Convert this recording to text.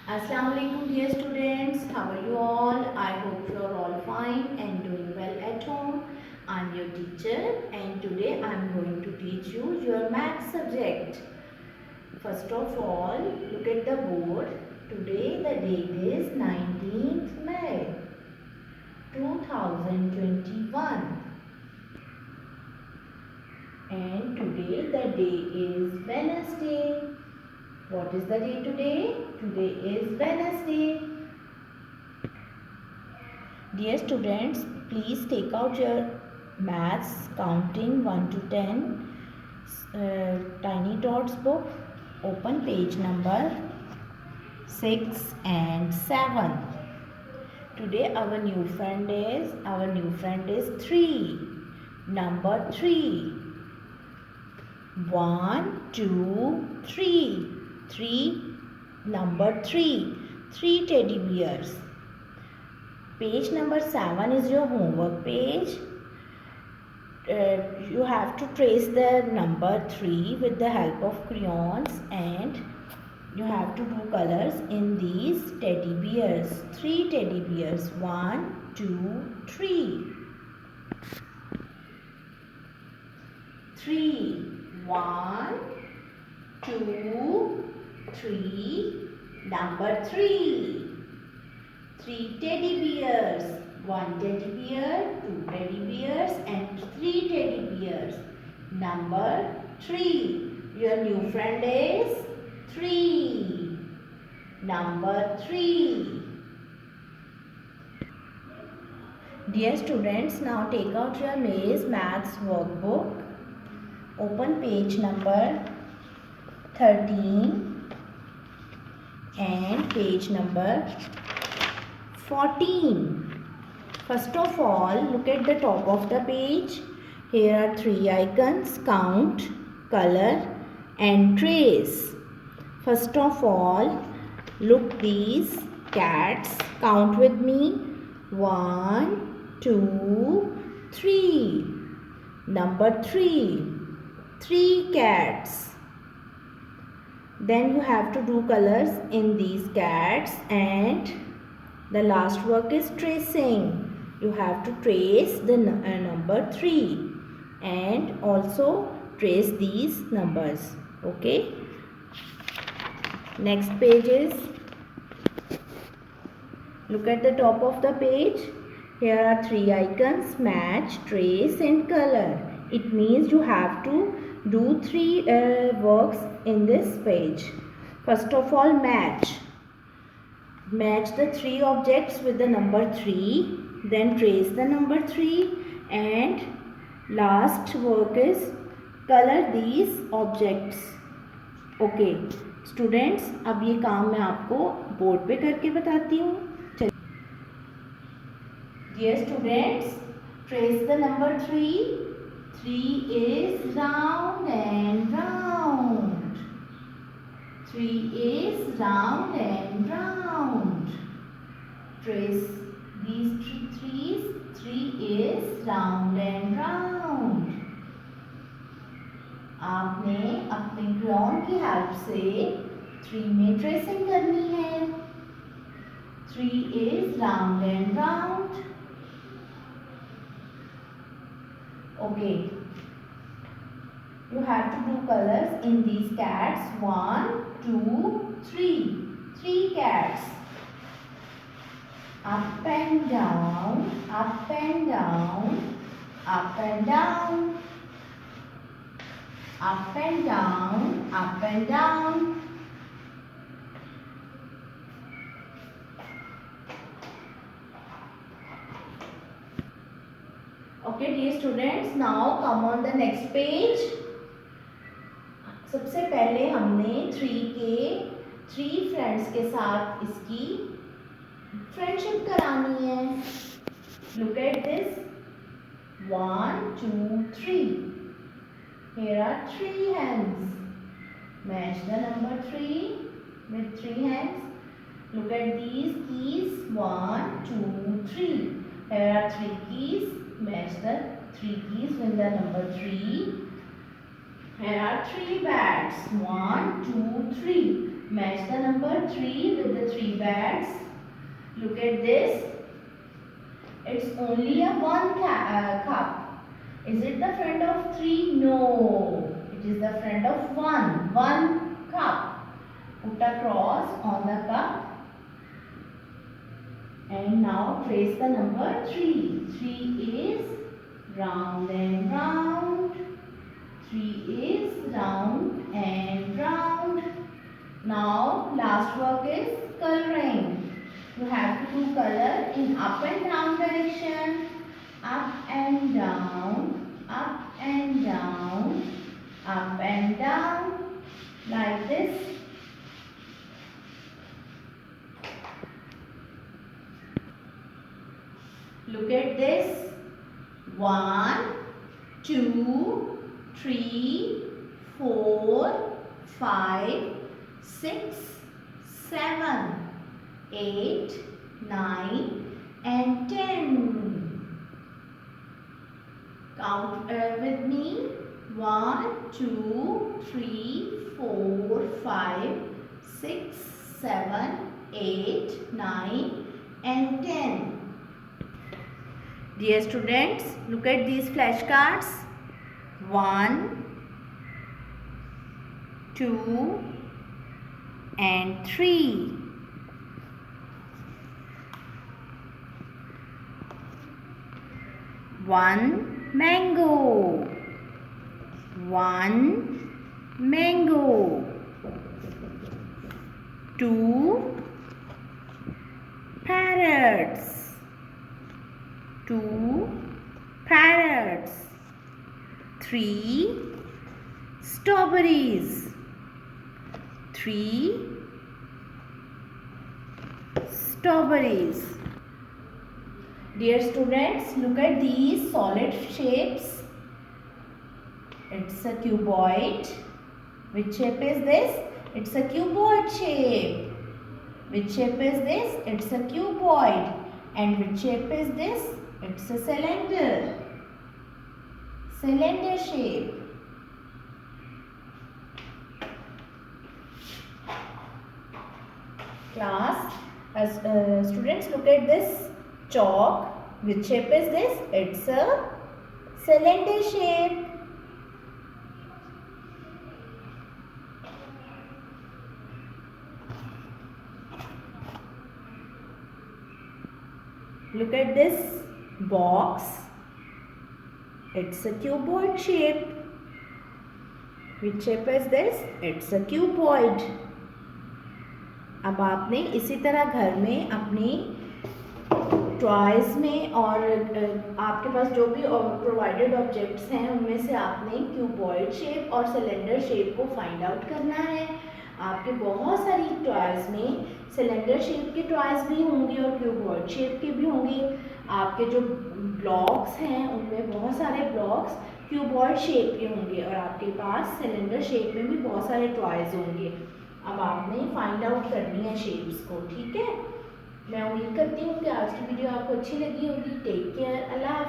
Assalamu alaikum dear students, how are you all? I hope you are all fine and doing well at home. I am your teacher and today I am going to teach you your math subject. First of all, look at the board. Today the date is 19th May 2021 and today the day is Wednesday. What is the day today? Today is Wednesday. Dear students, please take out your maths counting 1 to 10 tiny dots book. Open page number 6 and 7. Today our new friend is 3. Number 3. 1, 2, 3. 3. Number 3. 3 teddy bears. Page number 7 is your homework page. You have to trace the number 3 with the help of crayons and you have to do colors in these teddy bears. 3 teddy bears. 1, 2, 3. 3. 1, 2, 3. Number 3. 3 teddy bears. 1 teddy bear, 2 teddy bears and 3 teddy bears. Number 3. Your new friend is 3. Number 3. Dear students, now take out your Maze Maths workbook. Open page number 13 and page number 14. First of all, look at the top of the page. Here are 3 icons: count, color and trace. First of all, look these cats. Count with me. 1, 2, 3. Number 3. 3 cats. Then you have to do colors in these cats and the last work is tracing. You have to trace the number 3 and also trace these numbers. Okay. Next page is, look at the top of the page. Here are 3 icons: match, trace and color. It means you have to do 3 works in this page. First of all, match. Match the 3 objects with the number 3. Then trace the number 3 and last work is color these objects. Okay. Students, अब ये काम मैं आपको board पे करके बताती हूँ. Dear students, trace the number 3. 3 is round and round. 3 is round and round. Trace these 3's. 3 is round and round. आपने अपने क्रेयॉन की हेल्प से 3 में ट्रेसिंग करनी है. 3 is round and round. Okay. You have to do colors in these cats. 1, 2, 3. 3 cats. Up and down, up and down, up and down, up and down, up and down. Okay, dear students, now come on the next page. सबसे पहले हमने 3 friends के साथ इसकी friendship करानी है. Look at this. 1, 2, 3. Here are 3 hands. Match the number 3 with 3 hands. Look at these keys. 1, 2, 3. Here are 3 keys. Match the 3 keys with the number 3. Here are 3 bats. 1, 2, 3. Match the number 3 with the 3 bats. Look at this. It's only a cup. Is it the friend of 3? No. It is the friend of 1. 1 cup. Put a cross on the cup. And now trace the number 3. 3 is round and round. 3 is round and round. Now last work is coloring. You have to do color in up and down direction. Up and down. Up and down. Up and down. Like this. Look at this. 1, 2, 3, 4, 5, 6, 7, 8, 9 and 10. Count with me. 1, 2, 3, 4, 5, 6, 7, 8, 9 and 10. Dear students, look at these flashcards. 1, 2 and 3. 1 mango. 1 mango. 2 parrots. 2 parrots. 3 strawberries. 3 strawberries. Dear students, look at these solid shapes. It's a cuboid. Which shape is this? It's a cuboid shape. Which shape is this? It's a cuboid. And which shape is this? It's a cylinder. Cylinder shape. Class, students, look at this chalk. Which shape is this? It's a cylinder shape. Look at this box. It's a cuboid shape. Which shape is this? It's a cuboid. अब आपने इसी तरह घर में अपनी toys में और आपके पास जो भी प्रोवाइडेड ऑब्जेक्ट्स हैं उनमें से आपने क्यूबॉइड शेप और सिलेंडर शेप को फाइंड आउट करना है। आपके बहुत सारी टॉयज में सिलेंडर शेप के टॉयज भी होंगे और क्यूबॉइड शेप के भी होंगे। आपके जो ब्लॉक्स हैं उनमें बहुत सारे ब्लॉक्स क्यूबॉइड शेप के होंगे और आपके पास सिलेंडर शेप में भी बहुत सारे टॉयज होंगे। अब आपने फाइंड आउट करनी है शेप्स को, ठीक है। मैं उम्मीद करती हूँ कि आज की वीडियो आपको अच्छी लगी होगी। टेक केयर, अल्लाह हाफ़िज़।